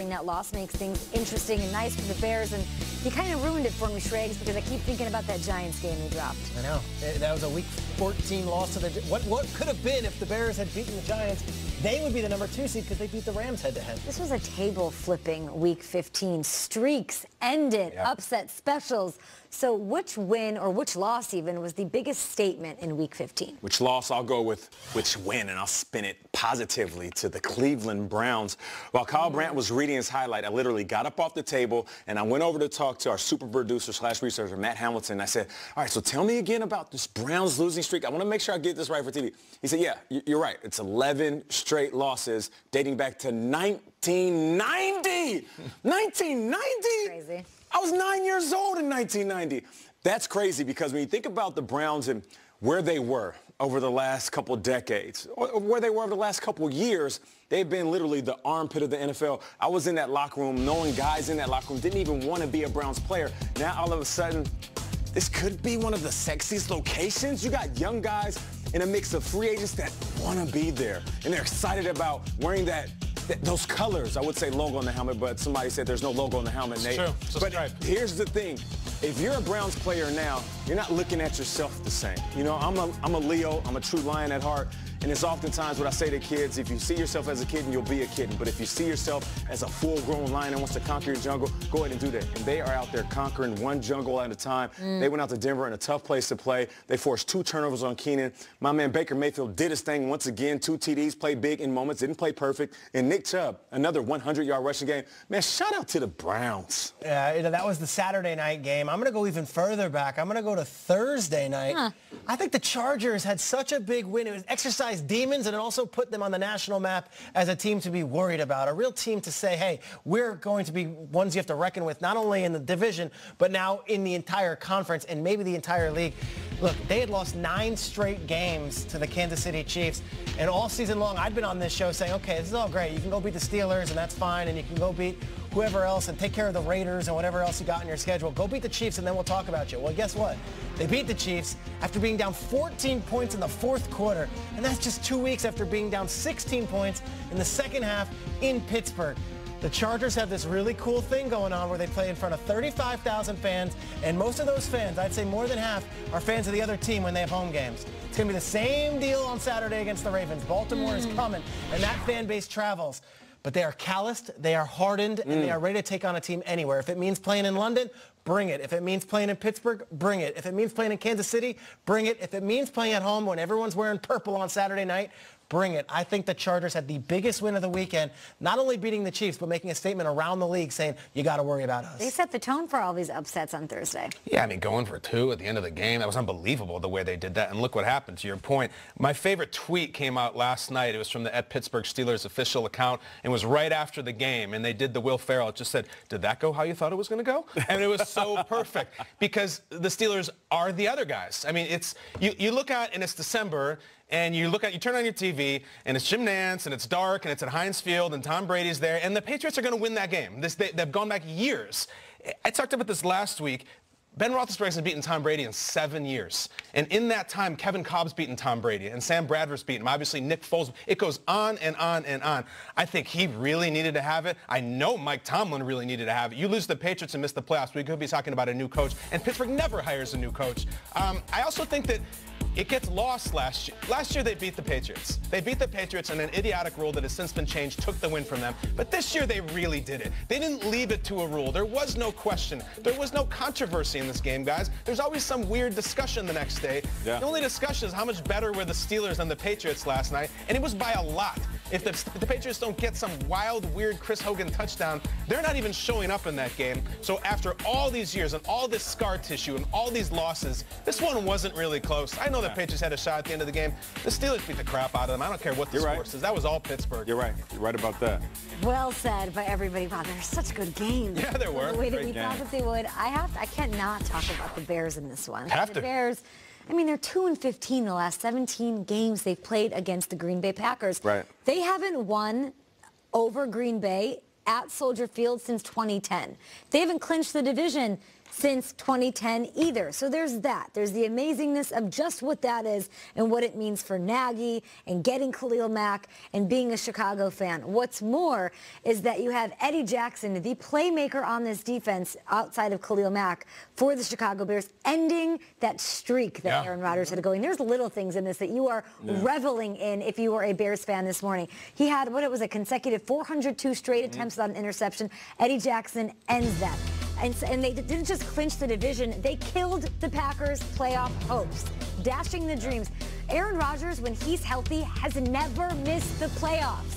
That loss makes things interesting and nice for the Bears, and you kind of ruined it for me, Shregs, because I keep thinking about that Giants game they dropped. I know. That was a Week 14 loss to the... What could have been if the Bears had beaten the Giants? They would be the #2 seed because they beat the Rams head-to-head. This was a table-flipping Week 15. Streaks ended, upset specials. So which win, or which loss even, was the biggest statement in Week 15? Which loss? I'll go with which win, and I'll spin it positively to the Cleveland Browns. While Kyle Brandt was reading his highlight, I literally got up off the table, and I went over to talk to our super producer / researcher, Matt Hamilton. I said, all right, so tell me again about this Browns losing streak. I want to make sure I get this right for TV. He said, yeah, you're right. It's 11 straight losses dating back to 1990. 1990? Crazy. I was 9 years old in 1990. That's crazy because when you think about the Browns and where they were over the last couple of decades, or where they were over the last couple of years, they've been literally the armpit of the NFL. I was in that locker room knowing guys in that locker room didn't even want to be a Browns player. Now, all of a sudden, this could be one of the sexiest locations. You got young guys in a mix of free agents that want to be there, and they're excited about wearing those colors. I would say logo on the helmet, but somebody said there's no logo on the helmet, Nate. True. But here's the thing. If you're a Browns player now, you're not looking at yourself the same. You know, I'm a Leo. I'm a true lion at heart. And it's oftentimes what I say to kids, if you see yourself as a kitten, you'll be a kitten. But if you see yourself as a full-grown lion and wants to conquer your jungle, go ahead and do that. And they are out there conquering one jungle at a time. They went out to Denver in a tough place to play. They forced 2 turnovers on Keenan. My man Baker Mayfield did his thing once again. 2 TDs, played big in moments, didn't play perfect. And Nick Chubb, another 100-yard rushing game. Man, shout out to the Browns. Yeah, that was the Saturday night game. I'm going to go even further back. I'm going to go to Thursday night. I think the Chargers had such a big win. It was exercise demons, and it also put them on the national map as a team to be worried about, a real team to say, hey, we're going to be ones you have to reckon with, not only in the division, but now in the entire conference and maybe the entire league. Look, they had lost 9 straight games to the Kansas City Chiefs, and all season long I'd been on this show saying, okay, this is all great. You can go beat the Steelers, and that's fine, and you can go beat whoever else and take care of the Raiders and whatever else you got in your schedule. Go beat the Chiefs, and then we'll talk about you. Well, guess what? They beat the Chiefs after being down 14 points in the 4th quarter, and that's just 2 weeks after being down 16 points in the second half in Pittsburgh. The Chargers have this really cool thing going on where they play in front of 35,000 fans, and most of those fans, I'd say more than half, are fans of the other team when they have home games. It's going to be the same deal on Saturday against the Ravens. Baltimore is coming, and that fan base travels. But they are calloused, they are hardened, and they are ready to take on a team anywhere. If it means playing in London, bring it. If it means playing in Pittsburgh, bring it. If it means playing in Kansas City, bring it. If it means playing at home when everyone's wearing purple on Saturday night, bring it. I think the Chargers had the biggest win of the weekend, not only beating the Chiefs, but making a statement around the league saying, you got to worry about us. They set the tone for all these upsets on Thursday. Yeah, I mean, going for 2 at the end of the game, that was unbelievable the way they did that. And look what happened, to your point. My favorite tweet came out last night. It was from the @Pittsburgh Steelers official account, and was right after the game. And they did the Will Ferrell. It just said, did that go how you thought it was going to go? And it was so perfect because the Steelers are the other guys. I mean, it's you look at, and it's December, and you turn on your TV, and it's Jim Nantz, and it's dark, and it's at Heinz Field, and Tom Brady's there, and the Patriots are going to win that game. They've gone back years. I talked about this last week. Ben Roethlisberger has beaten Tom Brady in 7 years. And in that time, Kevin Cobb's beaten Tom Brady, and Sam Bradford's beaten him. Obviously, Nick Foles. It goes on and on and on. I think he really needed to have it. I know Mike Tomlin really needed to have it. You lose the Patriots and miss the playoffs, we could be talking about a new coach. And Pittsburgh never hires a new coach. I also think that it gets lost last year. Last year, they beat the Patriots. They beat the Patriots, and an idiotic rule that has since been changed took the win from them. But this year, they really did it. They didn't leave it to a rule. There was no question. There was no controversy in this game, guys. There's always some weird discussion the next day. The only discussion is how much better were the Steelers than the Patriots last night, and it was by a lot. If the Patriots don't get some wild, weird Chris Hogan touchdown, they're not even showing up in that game. So after all these years and all this scar tissue and all these losses, this one wasn't really close. I know the Patriots had a shot at the end of the game. The Steelers beat the crap out of them. I don't care what the score says. That was all Pittsburgh. You're right. You're right about that. Well said by everybody. Wow, they're such good games. Yeah, there were. The way that we thought that they would. I cannot talk about the Bears in this one. The Bears, I mean, they're 2-15 the last 17 games they've played against the Green Bay Packers. Right. They haven't won over Green Bay at Soldier Field since 2010. They haven't clinched the division since 2010 either. So there's that. There's the amazingness of just what that is and what it means for Nagy and getting Khalil Mack and being a Chicago fan. What's more is that you have Eddie Jackson, the playmaker on this defense outside of Khalil Mack for the Chicago Bears, ending that streak that Aaron Rodgers had going. There's little things in this that you are reveling in if you are a Bears fan this morning. He had what it was a consecutive 402 straight attempts without an interception. Eddie Jackson ends that. And they didn't just clinch the division, they killed the Packers' playoff hopes, dashing the dreams. Aaron Rodgers, when he's healthy, has never missed the playoffs.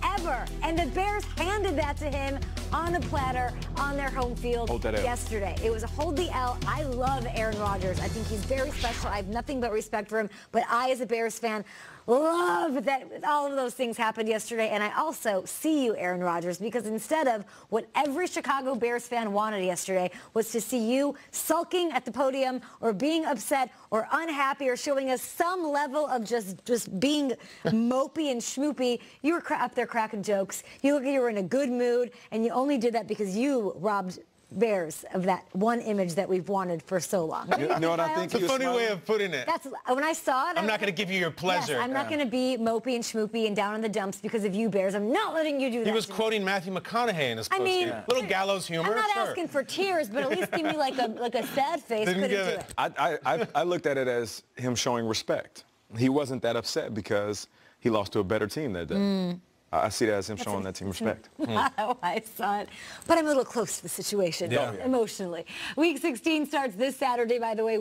Ever. And the Bears handed that to him on a platter on their home field yesterday. It was a hold the L. I love Aaron Rodgers. I think he's very special. I have nothing but respect for him. But I, as a Bears fan, love that all of those things happened yesterday. And I also see you, Aaron Rodgers, because instead of what every Chicago Bears fan wanted yesterday was to see you sulking at the podium or being upset or unhappy or showing us some level of just being mopey and schmoopy. You were up there cracking jokes. You look like you were in a good mood, and you only did that because you robbed Bears of that one image that we've wanted for so long. You know what I think? It's a funny way of putting it. That's when I saw it. I'm not going to give you your pleasure. Yes, I'm not going to be mopey and schmoopy and down in the dumps because of you, Bears. I'm not letting you do that. He was quoting Matthew McConaughey in his post game. Little gallows humor. I'm not asking for tears, but at least give me like a sad face. Didn't Couldn't give do it. I looked at it as him showing respect. He wasn't that upset because he lost to a better team that day. I see that as him showing that team respect. Not how I saw it. But I'm a little close to the situation emotionally. Week 16 starts this Saturday, by the way.